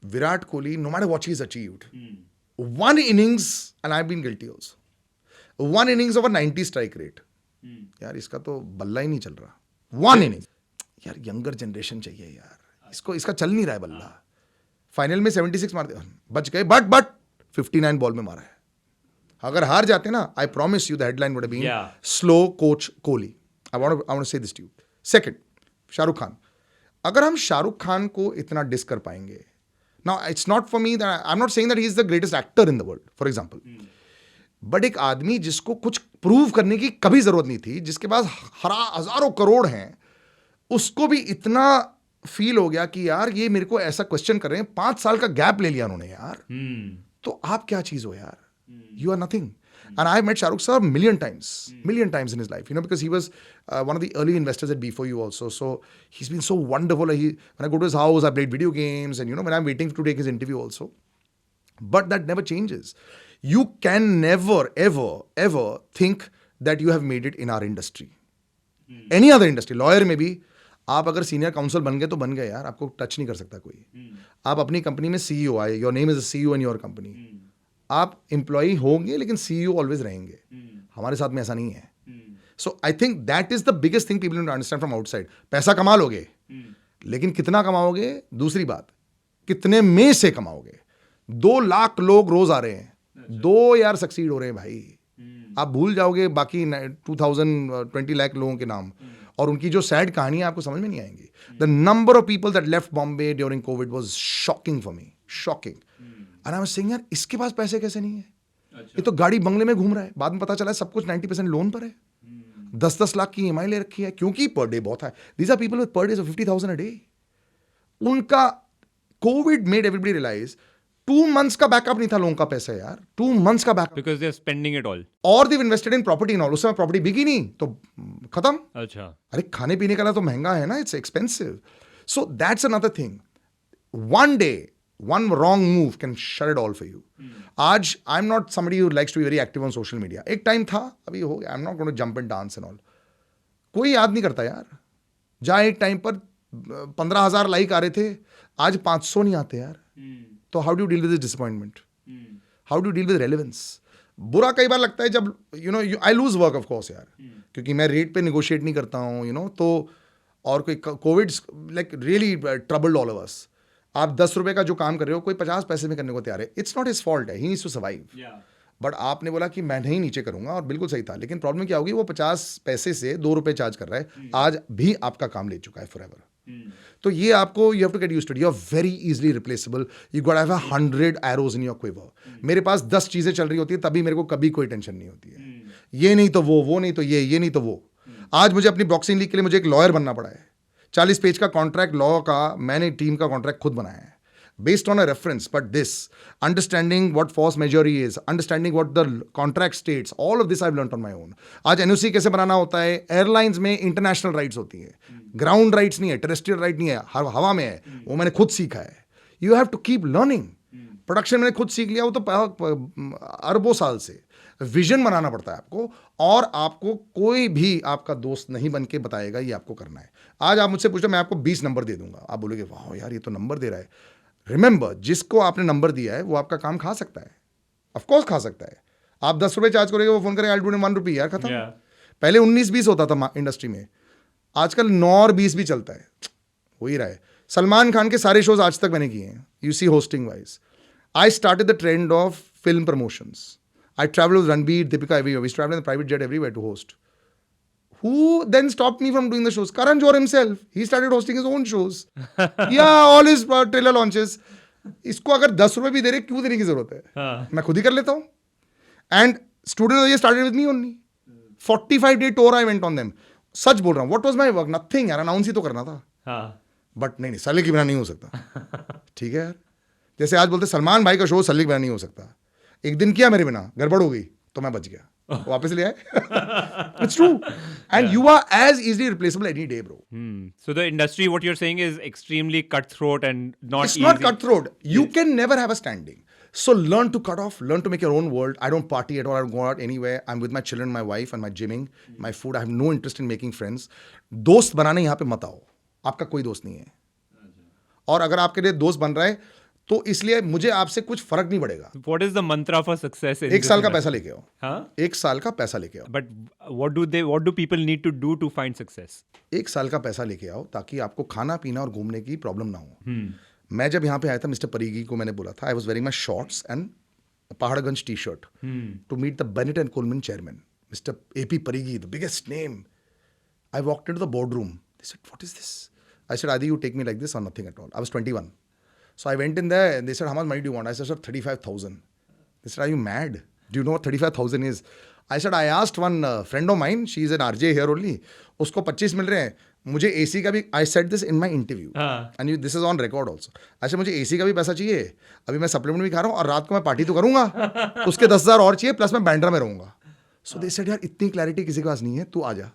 Virat Kohli, no matter what he's achieved, one innings, and I've been guilty also, one innings of a 90 strike rate. यार इसका तो बल्ला ही नहीं चल रहा. One innings. यार younger generation चाहिए यार. इसका चल नहीं रहा है बल्ला. फाइनल में 76 मारते बच गए, बट 59 बॉल में मारा है. अगर हार जाते ना, I promise you the headline would have been slow coach Kohli. I want to say this to you. Second, Shahrukh Khan. अगर हम शाहरुख खान को इतना डिस कर पाएंगे, now it's not for me that I'm not saying that he is the greatest actor in the world, for example. But एक आदमी जिसको कुछ प्रूव करने की कभी जरूरत नहीं थी, जिसके पास हजारों करोड़ हैं, उसको भी इतना फील हो गया कि यार ये मेरे को ऐसा क्वेश्चन कर रहे हैं. 5 साल का गैप ले लिया उन्होंने यार. तो आप क्या चीज हो यार. You are nothing. And I have met Shah Rukh sir million times in his life, because he was one of the early investors at B4U also. So he's been so wonderful. When I go to his house, I played video games, and when I'm waiting to take his interview also. But that never changes. You can never, ever, ever think that you have made it in our industry. Any other industry, lawyer में भी आप अगर senior council बन गए तो बन गए यार, आपको टच नहीं कर सकता कोई. आप अपनी कंपनी में CEO आए, your name is a CEO in your company. आप एम्प्लॉई होंगे लेकिन CEO ऑलवेज रहेंगे. हमारे साथ में ऐसा नहीं है. So I think that is the biggest thing people don't understand from outside. पैसा कमा लोगे, लेकिन कितना कमाओगे दूसरी बात, कितने में से कमाओगे. 2 लाख लोग रोज आ रहे हैं, 2 यार सक्सीड हो रहे हैं भाई. आप भूल जाओगे बाकी 20 लाख लोगों के नाम, और उनकी जो सैड कहानी है आपको समझ में नहीं आएंगी. The number of people that left Bombay during Covid was shocking for me, shocking. And I was saying यार इसके पास पैसे कैसे नहीं है. ये तो गाड़ी बंगले में घूम रहा है, बाद में पता चला है सब कुछ 90% लोन पर है. 10-10 लाख की EMI ले रखी है, क्योंकि पर डे बहुत है. These are people with per day of 50,000 a day. उनका Covid made everybody realise 2 months का बैकअप नहीं था लोगों का पैसा यार. 2 months का backup. Because they're spending it all. और they've invested in property and all. उस समय प्रॉपर्टी बिकी नहीं तो खत्म. अच्छा. अरे खाने पीने का तो महंगा है ना, it's expensive. So that's another thing. One day one wrong move can shut it all for you. आज I'm not somebody who likes to be very active on social media. एक टाइम था, अभी हो गया. I'm not going to jump and dance and all. कोई याद नहीं करता यार. जहाँ एक टाइम पर 15,000 लाइक आ रहे थे, आज 500 नहीं आते यार. तो how do deal with this disappointment? How do deal with relevance? बुरा कई बार लगता है जब I lose work of course यार, क्योंकि मैं रेट पे निगोशिएट नहीं करता हूँ तो. और कोई Covid like really troubled all of अस. आप 10 रुपए का जो काम कर रहे हो, कोई 50 पैसे में करने को तैयार है. इट्स नॉट हिज फॉल्ट है, he needs to survive. But आपने बोला कि मैं नहीं नीचे करूंगा, और बिल्कुल सही था. लेकिन प्रॉब्लम क्या होगी, वो 50 पैसे से 2 रुपए चार्ज कर रहा है. आज भी आपका काम ले चुका है फॉरएवर. तो ये आपको you have to get used to it. You are very easily replaceable. You got have 100 arrows in your quiver. मेरे पास 10 चीजें चल रही होती है, तभी मेरे को कभी कोई टेंशन नहीं होती है. ये नहीं तो वो नहीं तो ये नहीं तो वो. आज मुझे अपनी बॉक्सिंग लीग के लिए मुझे एक लॉयर बनना पड़ा है. 40 पेज का कॉन्ट्रैक्ट लॉ का मैंने टीम का कॉन्ट्रैक्ट खुद बनाया है based on a reference, but this, understanding what force majeure is, understanding what the contract states, all of this I've learned on my own. आज NOC कैसे बनाना होता है, एयरलाइंस में इंटरनेशनल राइट्स होती है, ग्राउंड राइट्स नहीं है, टेरेस्ट्रियल राइट नहीं है, हवा में है, वो मैंने खुद सीखा है. You have to keep learning. Production मैंने खुद सीख लिया, वो तो अरबों साल से. विजन बनाना पड़ता है आपको, और आपको कोई भी आपका दोस्त नहीं बन के बताएगा ये आपको करना है. आज आप मुझसे पूछो, मैं आपको 20 नंबर दे दूंगा, आप बोलोगे वाह यार ये तो नंबर दे रहा है. रिमेंबर, जिसको आपने नंबर दिया है वो आपका काम खा सकता है, ऑफकोर्स खा सकता है. आप 10 रुपये चार्ज करोगे, वो फोन करेगा आई डू 1 रुपी, यार खत्म. पहले 19-20 होता था इंडस्ट्री में, आजकल 9 और 20 भी चलता है. हो ही रहा है. सलमान खान के सारे शोज आज तक मैंने किए हैं. You see hosting wise, I started the trend of film promotions. I traveled with Ranbir, Deepika everywhere. We traveled in the private jet everywhere to host. Who then stopped me from doing the shows? Karan Johar himself. He started hosting his own shows. Yeah, all his trailer launches. इसको अगर 10 रुपए भी दे रहे, क्यों देने की जरूरत है? मैं खुद ही कर लेता हूँ. And students of the year started with me only. 45-day tour I went on them. सच बोल रहा हूँ. What was my work? Nothing यार, अनाउंस ही तो करना था. बट नहीं, सल्ले के बिना नहीं हो सकता. ठीक है यार. जैसे आज बोलते सलमान भाई का शो सल्ले के बिना नहीं हो सकता. एक दिन किया मेरे बिना, गड़बड़ हो गई तो मैं बच गया, वापस ले आए. It's true, and you are as easily replaceable any day, bro. So the industry, what you're saying, is extremely cutthroat and not It's easy. not cutthroat. You can never have a standing. So learn to cut off, learn to make your own world. I don't party at all. I don't go out anywhere. I'm with my children, my wife, and my gymming, my food. I have no interest in making friends. दोस्त बनाने यहाँ पे मत आओ. आपका कोई दोस्त नहीं है. और अगर आपके लिए दोस्त बन रहा है तो इसलिए मुझे आपसे कुछ फर्क नहीं पड़ेगा. What is the mantra for success in 1 साल का पैसा लेके आओ. हाँ? 1 साल का पैसा लेके आओ. But what do people need to do to find success? 1 साल का पैसा लेके आओ ताकि आपको खाना पीना और घूमने की प्रॉब्लम ना हो. मैं जब यहाँ पे आया था, मिस्टर परीगी को मैंने बोला था, I was wearing my shorts and Paharganj T shirt to meet the Bennett and Coleman chairman mister AP Parigi, the biggest name. I walked into the boardroom. They said, what is this? I said, Adi, you take me like this or nothing at all. I was 21. So I went in there and they said, how much money do you want? I said, sir, 35,000. They said, are you mad? Do you know what 35,000 is? I said, I asked one friend of mine, she is an RJ here only, उसको 25 मिल रहे हैं. मुझे AC का भी, I said this in my interview. And this is on record also. I said, मुझे AC का भी पैसा चाहिए. अभी मैं सप्लीमेंट भी खा रहा हूँ और रात को मैं पार्टी तो करूँगा. उसके 10,000 और चाहिए, प्लस मैं बैंड्रा में रहूँगा. So they said, यार इतनी क्लैरिटी किसी के पास नहीं है, तू आ जा.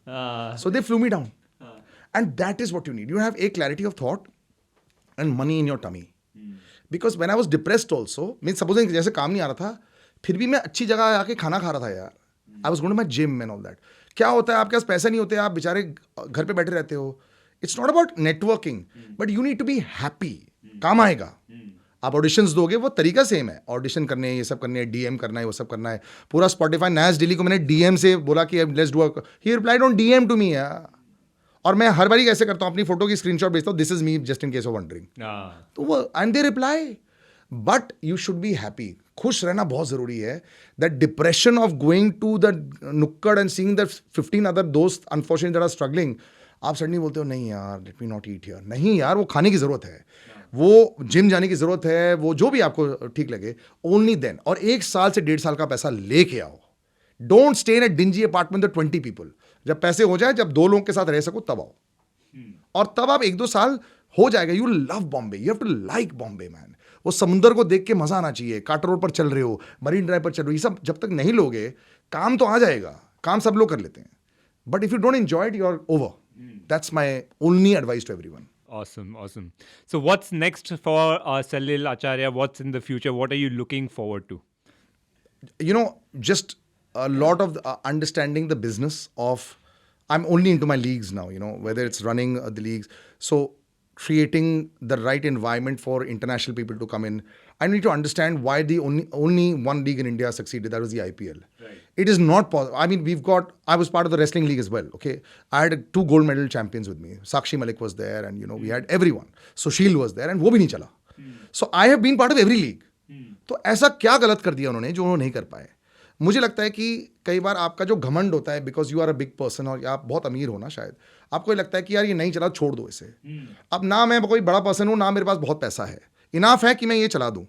So they flew me down. And that is what you need. You have a clarity of thought and money in your tummy. Because when I was depressed also, mean supposing जैसे काम नहीं आ रहा था, फिर भी मैं अच्छी जगह आके खाना खा रहा था यार. I was going to my gym and all that. क्या होता है, आपके पास पैसे नहीं होते, आप बेचारे घर पे बैठे रहते हो. It's not about networking, but you need to be happy. काम आएगा. आप ऑडिशंस दोगे, वो तरीका सेम है. ऑडिशन करने, ये सब करने, DM करना है, वो सब करना है. पूरा स्पॉटिफाई नैस डेली को मैंने DM से बोला कि let's do, he replied on DM to me यार. और मैं हर बारी कैसे करता हूँ, अपनी फोटो की स्क्रीनशॉट भेजता हूँ, this is me just in case of wondering. तो वो and they reply. But you should be happy. खुश रहना बहुत जरूरी है. That depression of going to the nukkad and seeing that 15 other dost unfortunate that are struggling, आप सडनली बोलते हो नहीं यार let me not eat here. नहीं यार, वो खाने की जरूरत है, वो जिम जाने की जरूरत है, वो जो भी आपको ठीक लगे, ओनली देन. और 1 साल से 1.5 साल का पैसा लेके आओ. Don't stay in a dingy apartment with 20 people. जब पैसे हो जाए, जब 2 लोगों के साथ रह सको, तब आओ. और तब आप 1-2 साल हो जाएगा. You love Bombay, you have to like Bombay man. वो समुंदर को देख के मजा आना चाहिए. काटर रोड पर चल रहे हो, मरीन ड्राइव पर चल रहे हो, ये सब जब तक नहीं लोगे, काम तो आ जाएगा. काम सब लोग कर लेते हैं, but if you don't enjoy it, you are over. That's my only advice to everyone. Awesome. So what's next for Salil Acharya? What's in the future? What are you looking forward to? You know, just a lot of understanding the business of, I'm only into my leagues now, you know, whether it's running the leagues. So creating the right environment for international people to come in. I need to understand why the only one league in India succeeded. That was the IPL. Right. It is not possible. I mean, I was part of the wrestling league as well. Okay, I had 2 gold medal champions with me. Sakshi Malik was there, and you know we had everyone. Sushil was there, and वो भी नहीं चला. So I have been part of every league. तो ऐसा क्या गलत कर दिया उन्होंने जो उन्होंने नहीं कर पाए. मुझे लगता है कि कई बार आपका जो घमंड होता है, because you are a big person और आप बहुत अमीर हो ना, शायद आपको ये लगता है कि यार ये नहीं चला, छोड़ दो इसे. अब ना मैं कोई बड़ा पर्सन हूँ, ना मेरे पास बहुत पैसा है, इनाफ है कि मैं ये चला दूँ.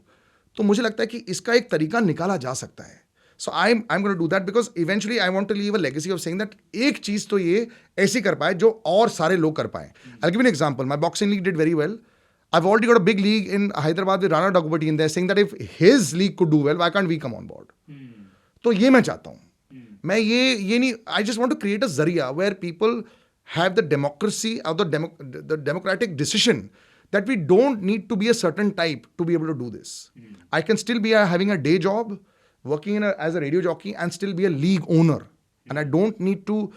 तो मुझे लगता है कि इसका एक तरीका निकाला जा सकता है. So I'm going to do that because eventually I want to leave a legacy of saying that एक चीज तो ये ऐसी कर पाए जो और सारे लोग कर पाए. I'll give you an example. My boxing league did very well. I've already got a big league in Hyderabad with Rana Daggubati in there saying that if his league could do well, why can't we come on board? तो ये मैं चाहता हूँ. मैं ये नहीं. I just want to create a zariya where people have the democracy or the democratic decision that we don't need to be a certain type to be able to do this. I can still be having a day job, working as a radio jockey, and still be a league owner. And I don't need to,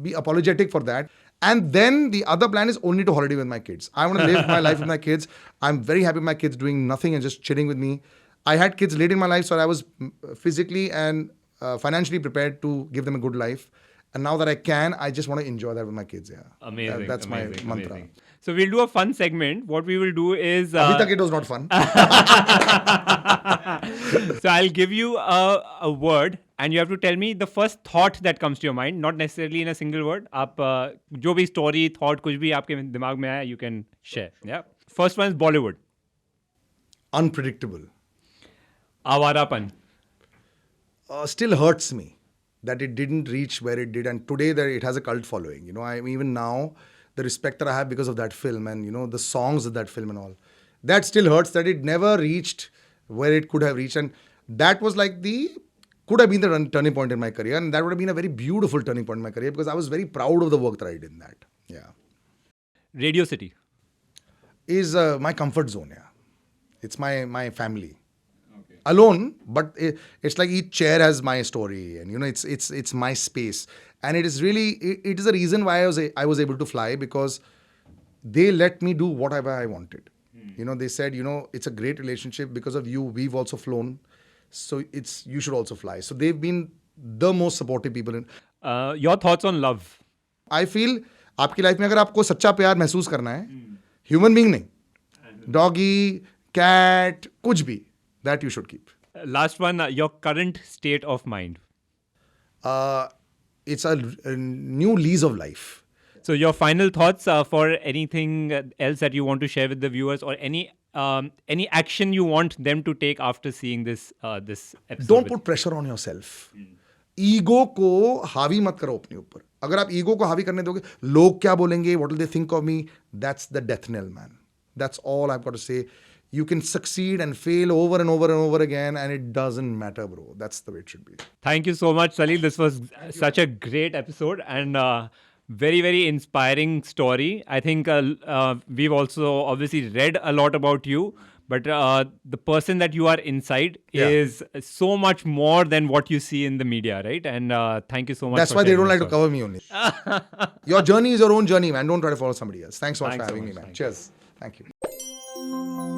be apologetic for that. And then the other plan is only to holiday with my kids. I want to live my life with my kids. I'm very happy with my kids doing nothing and just chilling with me. I had kids late in my life, so I was physically and financially prepared to give them a good life. And now that I can, I just want to enjoy that with my kids. Yeah, Amazing. That's amazing, my mantra. amazing. So we'll do a fun segment. What we will do is... Abhi tak it was not fun. So I'll give you a word and you have to tell me the first thought that comes to your mind, not necessarily in a single word. आप जो भी story, thought, कुछ भी आपके दिमाग में आया, you can share. Yeah. First one is Bollywood. Unpredictable. Awarapan. Still hurts me that it didn't reach where it did, and today that it has a cult following. Even now, the respect that I have because of that film and the songs of that film and all, that still hurts that it never reached where it could have reached, and that was like could have been the turning point in my career, and that would have been a very beautiful turning point in my career because I was very proud of the work that I did in that. Yeah. Radio City. Is my comfort zone. Yeah, it's my family. Alone, but it's like each chair has my story, and it's my space, and it is really it is a reason why I was able to fly because they let me do whatever I wanted. They said it's a great relationship because of you. We've also flown, so you should also fly. So they've been the most supportive people. Your thoughts on love? I feel आपकी life में अगर आपको सच्चा प्यार महसूस करना है, human being नहीं, डॉगी, कैट, कुछ भी. That you should keep. Last one, your current state of mind. It's a new lease of life. So your final thoughts for anything else that you want to share with the viewers, or any action you want them to take after seeing this episode. Don't put pressure on yourself. Ego को हावी मत करो अपने ऊपर. अगर आप ego को हावी करने दोगे, लोग क्या बोलेंगे? What will they think of me? That's the death knell, man. That's all I've got to say. You can succeed and fail over and over and over again, and it doesn't matter, bro. That's the way it should be. Thank you so much, Salil. This was such a great episode and very, very inspiring story. I think we've also obviously read a lot about you, but the person that you are inside is so much more than what you see in the media, right? And thank you so much. That's why they don't like to cover me only. Your journey is your own journey, man. Don't try to follow somebody else. Thanks so much for having me, man. Cheers. Thank you.